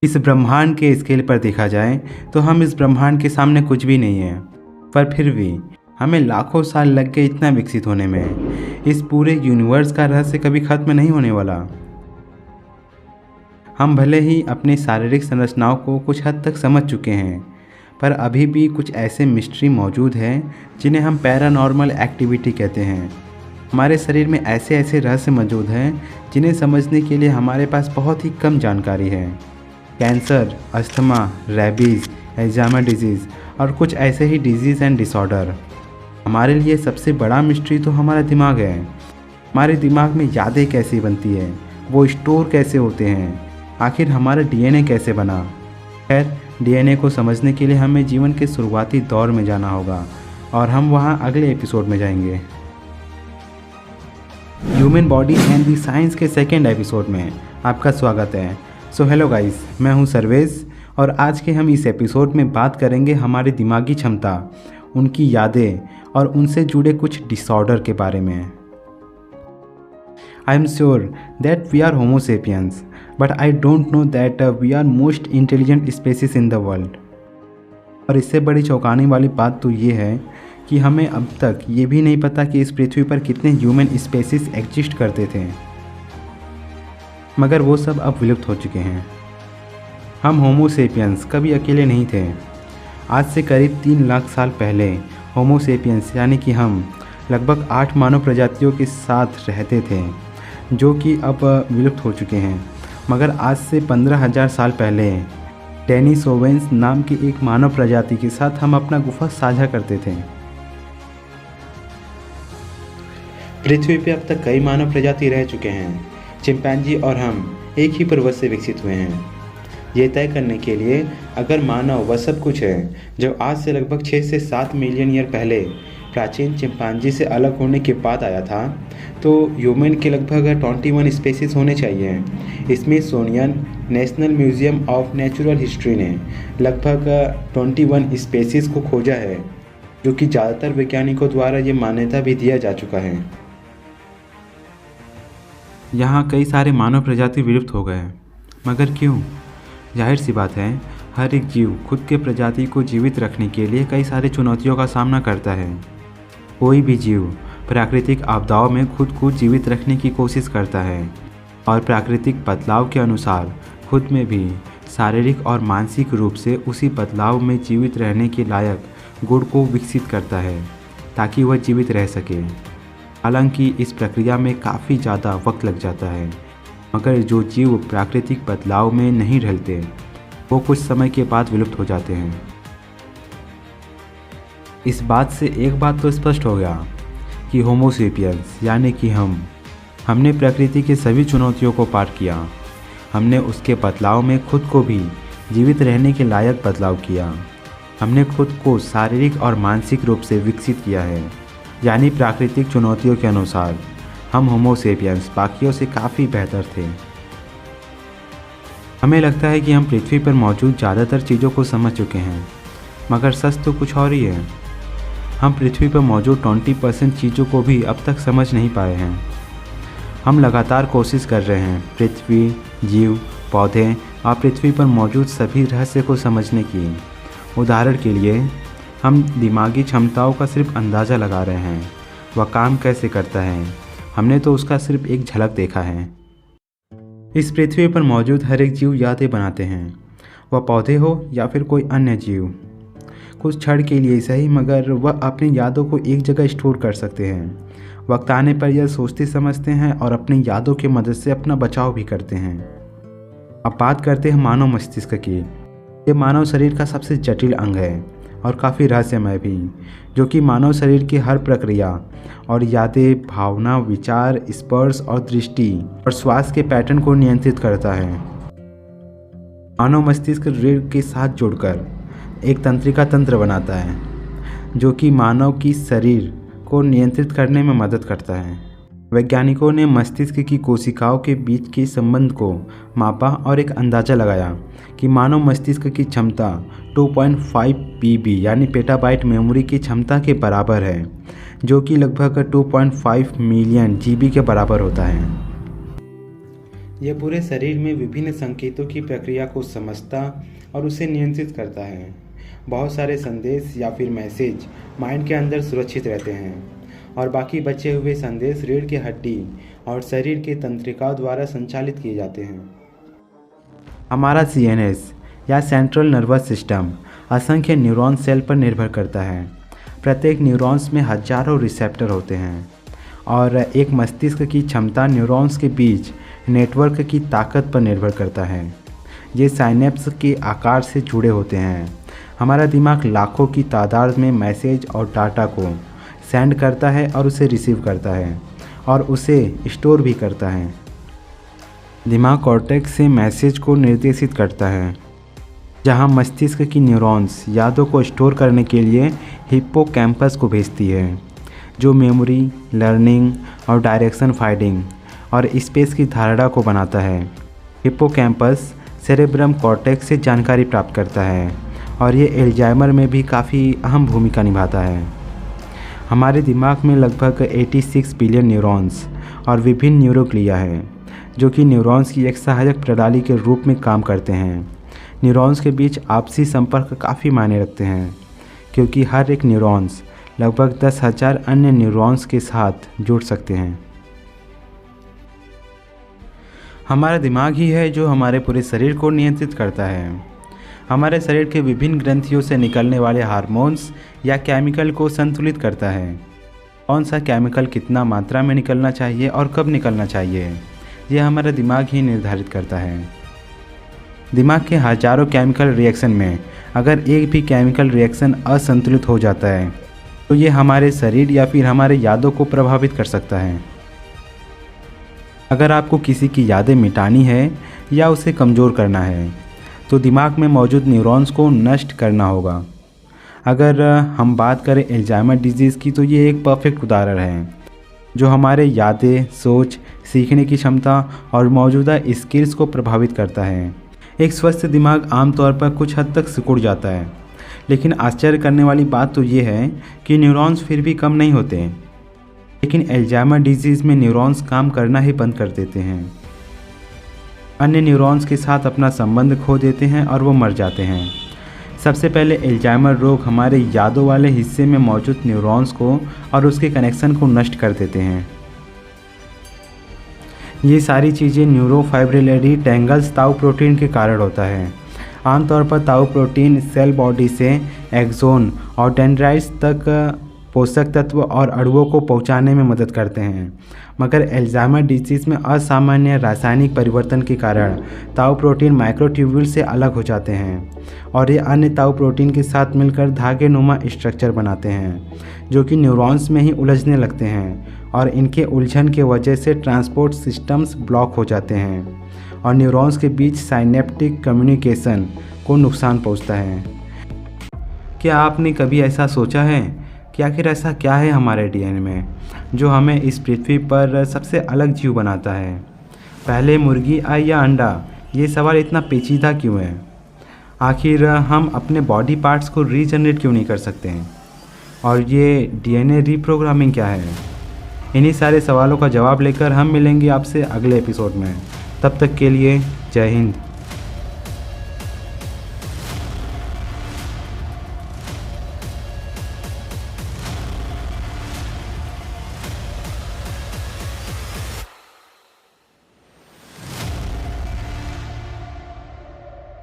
इस ब्रह्मांड के स्केल पर देखा जाए तो हम इस ब्रह्मांड के सामने कुछ भी नहीं है, पर फिर भी हमें लाखों साल लग गए इतना विकसित होने में। इस पूरे यूनिवर्स का रहस्य कभी खत्म नहीं होने वाला। हम भले ही अपनी शारीरिक संरचनाओं को कुछ हद तक समझ चुके हैं, पर अभी भी कुछ ऐसे मिस्ट्री मौजूद हैं जिन्हें हम पैरानॉर्मल एक्टिविटी कहते हैं। हमारे शरीर में ऐसे ऐसे रहस्य मौजूद हैं जिन्हें समझने के लिए हमारे पास बहुत ही कम जानकारी है। Cancer, asthma, rabies, Alzheimer disease और कुछ ऐसे ही डिजीज़ एंड डिसऑर्डर। हमारे लिए सबसे बड़ा मिस्ट्री तो हमारा दिमाग है। हमारे दिमाग में यादें कैसे बनती है, वो स्टोर कैसे होते हैं, आखिर हमारा डीएनए कैसे बना। खैर, डीएनए को समझने के लिए हमें जीवन के शुरुआती दौर में जाना होगा और हम वहाँ अगले एपिसोड में जाएंगे। Human body and the science के सेकेंड एपिसोड में आपका स्वागत है। सो हेलो गाइस, मैं हूँ सर्वेश और आज के हम इस एपिसोड में बात करेंगे हमारी दिमागी क्षमता, उनकी यादें और उनसे जुड़े कुछ डिसऑर्डर के बारे में। I am sure that we are homo sapiens, but I don't know that we are most intelligent species in the world. और इससे बड़ी चौंकाने वाली बात तो ये है कि हमें अब तक ये भी नहीं पता कि इस पृथ्वी पर कितने ह्यूमन स्पीसीज एग्जिस्ट करते थे, मगर वो सब अब विलुप्त हो चुके हैं। हम होमो सेपियंस कभी अकेले नहीं थे। आज से करीब 3 लाख साल पहले होमो सेपियंस यानी कि हम लगभग 8 मानव प्रजातियों के साथ रहते थे, जो कि अब विलुप्त हो चुके हैं। मगर आज से 15,000 साल पहले डेनिसोवेंस नाम की एक मानव प्रजाति के साथ हम अपना गुफा साझा करते थे। पृथ्वी पर अब तक कई मानव प्रजाति रह चुके हैं। चिंपैंजी और हम एक ही पर्वत से विकसित हुए हैं। ये तय करने के लिए अगर मानव वह सब कुछ है जो आज से लगभग 6 से 7 मिलियन ईयर पहले प्राचीन चिंपैंजी से अलग होने के बाद आया था, तो ह्यूमन के लगभग 21 स्पीसीज होने चाहिए। Smithsonian national museum of natural history ने लगभग 21 स्पीसीज को खोजा है, जो कि ज़्यादातर वैज्ञानिकों द्वारा ये मान्यता भी दिया जा चुका है। यहाँ कई सारे मानव प्रजाति विलुप्त हो गए, मगर क्यों? जाहिर सी बात है, हर एक जीव खुद के प्रजाति को जीवित रखने के लिए कई सारी चुनौतियों का सामना करता है। कोई भी जीव प्राकृतिक आपदाओं में खुद को जीवित रखने की कोशिश करता है और प्राकृतिक बदलाव के अनुसार खुद में भी शारीरिक और मानसिक रूप से उसी बदलाव में जीवित रहने के लायक गुण को विकसित करता है ताकि वह जीवित रह सके। हालांकि इस प्रक्रिया में काफ़ी ज़्यादा वक्त लग जाता है, मगर जो जीव प्राकृतिक बदलाव में नहीं ढलते वो कुछ समय के बाद विलुप्त हो जाते हैं। इस बात से एक बात तो स्पष्ट हो गया कि होमो सेपियंस यानी कि हमने प्रकृति के सभी चुनौतियों को पार किया। हमने उसके बदलाव में खुद को भी जीवित रहने के लायक बदलाव किया। हमने खुद को शारीरिक और मानसिक रूप से विकसित किया है, यानी प्राकृतिक चुनौतियों के अनुसार हम होमो सेपियंस बाकियों से काफ़ी बेहतर थे। हमें लगता है कि हम पृथ्वी पर मौजूद ज़्यादातर चीज़ों को समझ चुके हैं, मगर सच तो कुछ और ही है। हम पृथ्वी पर मौजूद 20% चीज़ों को भी अब तक समझ नहीं पाए हैं। हम लगातार कोशिश कर रहे हैं पृथ्वी, जीव, पौधे और पृथ्वी पर मौजूद सभी रहस्य को समझने की। उदाहरण के लिए, हम दिमागी क्षमताओं का सिर्फ अंदाज़ा लगा रहे हैं। वह काम कैसे करता है, हमने तो उसका सिर्फ एक झलक देखा है। इस पृथ्वी पर मौजूद हर एक जीव यादें बनाते हैं, वह पौधे हो या फिर कोई अन्य जीव। कुछ क्षण के लिए सही, मगर वह अपनी यादों को एक जगह स्टोर कर सकते हैं। वक्त आने पर यह सोचते समझते हैं और अपनी यादों की मदद से अपना बचाव भी करते हैं। अब बात करते हैं मानव मस्तिष्क की। ये मानव शरीर का सबसे जटिल अंग है और काफ़ी रहस्यमय भी, जो कि मानव शरीर की हर प्रक्रिया और यादें, भावना, विचार, स्पर्श और दृष्टि और श्वास के पैटर्न को नियंत्रित करता है। मानव मस्तिष्क रीढ़ के साथ जुड़कर एक तंत्रिका तंत्र बनाता है, जो कि मानव की शरीर को नियंत्रित करने में मदद करता है। वैज्ञानिकों ने मस्तिष्क की कोशिकाओं के बीच के संबंध को मापा और एक अंदाज़ा लगाया कि मानव मस्तिष्क की क्षमता 2.5 पीबी यानी पेटाबाइट मेमोरी की क्षमता के बराबर है, जो कि लगभग 2.5 मिलियन जीबी के बराबर होता है। यह पूरे शरीर में विभिन्न संकेतों की प्रक्रिया को समझता और उसे नियंत्रित करता है। बहुत सारे संदेश या फिर मैसेज माइंड के अंदर सुरक्षित रहते हैं और बाकी बचे हुए संदेश रीढ़ की हड्डी और शरीर के तंत्रिकाओं द्वारा संचालित किए जाते हैं। हमारा CNS या सेंट्रल नर्वस सिस्टम असंख्य न्यूरॉन सेल पर निर्भर करता है। प्रत्येक न्यूरॉन्स में हजारों रिसेप्टर होते हैं और एक मस्तिष्क की क्षमता न्यूरॉन्स के बीच नेटवर्क की ताकत पर निर्भर करता है। ये साइनेप्स के आकार से जुड़े होते हैं। हमारा दिमाग लाखों की तादाद में मैसेज और डाटा को सेंड करता है और उसे रिसीव करता है और उसे स्टोर भी करता है। दिमाग कॉर्टेक्स से मैसेज को निर्देशित करता है, जहां मस्तिष्क की न्यूरॉन्स यादों को स्टोर करने के लिए हिप्पोकैम्पस को भेजती है, जो मेमोरी, लर्निंग और डायरेक्शन फाइंडिंग और स्पेस की धारणा को बनाता है। हिप्पोकैम्पस सेरेब्रम कॉर्टेक्स से जानकारी प्राप्त करता है और ये एल्जाइमर में भी काफ़ी अहम भूमिका निभाता है। हमारे दिमाग में लगभग 86 बिलियन न्यूरॉन्स और विभिन्न न्यूरोग्लिया है, जो कि न्यूरॉन्स की एक सहायक प्रणाली के रूप में काम करते हैं। न्यूरॉन्स के बीच आपसी संपर्क काफ़ी मायने रखते हैं, क्योंकि हर एक न्यूरॉन्स लगभग 10,000 अन्य न्यूरॉन्स के साथ जुड़ सकते हैं। हमारा दिमाग ही है जो हमारे पूरे शरीर को नियंत्रित करता है। हमारे शरीर के विभिन्न ग्रंथियों से निकलने वाले हार्मोन्स या केमिकल को संतुलित करता है। कौन सा केमिकल कितना मात्रा में निकलना चाहिए और कब निकलना चाहिए, यह हमारा दिमाग ही निर्धारित करता है। दिमाग के हजारों केमिकल रिएक्शन में अगर एक भी केमिकल रिएक्शन असंतुलित हो जाता है तो ये हमारे शरीर या फिर हमारे यादों को प्रभावित कर सकता है। अगर आपको किसी की यादें मिटानी है या उसे कमज़ोर करना है तो दिमाग में मौजूद न्यूरॉन्स को नष्ट करना होगा। अगर हम बात करें अल्जाइमर डिजीज़ की, तो ये एक परफेक्ट उदाहरण है, जो हमारे यादें, सोच, सीखने की क्षमता और मौजूदा स्किल्स को प्रभावित करता है। एक स्वस्थ दिमाग आमतौर पर कुछ हद तक सिकुड़ जाता है, लेकिन आश्चर्य करने वाली बात तो ये है कि न्यूरॉन्स फिर भी कम नहीं होते। लेकिन अल्जाइमर डिजीज़ में न्यूरॉन्स काम करना ही बंद कर देते हैं। अन्य न्यूरॉन्स के साथ अपना संबंध खो देते हैं और वो मर जाते हैं। सबसे पहले अल्जाइमर रोग हमारे यादों वाले हिस्से में मौजूद न्यूरॉन्स को और उसके कनेक्शन को नष्ट कर देते हैं। ये सारी चीज़ें न्यूरोफाइब्रिलरी टैंगल्स ताऊ प्रोटीन के कारण होता है। आमतौर पर ताऊ प्रोटीन सेल बॉडी से एक्सोन और डेंड्राइट्स तक पोषक तत्व और अणुओं को पहुंचाने में मदद करते हैं, मगर अल्जाइमर डिजीज़ में असामान्य रासायनिक परिवर्तन के कारण ताऊ प्रोटीन माइक्रोट्यूब्यूल से अलग हो जाते हैं और ये अन्य ताऊ प्रोटीन के साथ मिलकर धागे नुमा स्ट्रक्चर बनाते हैं, जो कि न्यूरॉन्स में ही उलझने लगते हैं और इनके उलझन के वजह से ट्रांसपोर्ट सिस्टम्स ब्लॉक हो जाते हैं और न्यूरॉन्स के बीच साइनेप्टिक कम्युनिकेशन को नुकसान पहुंचता है। क्या आपने कभी ऐसा सोचा है कि आखिर ऐसा क्या है हमारे डीएनए में जो हमें इस पृथ्वी पर सबसे अलग जीव बनाता है? पहले मुर्गी आई या अंडा, ये सवाल इतना पेचीदा क्यों है? आखिर हम अपने बॉडी पार्ट्स को रीजनरेट क्यों नहीं कर सकते हैं? और ये डीएनए रीप्रोग्रामिंग क्या है? इन्हीं सारे सवालों का जवाब लेकर हम मिलेंगे आपसे अगले एपिसोड में। तब तक के लिए जय हिंद।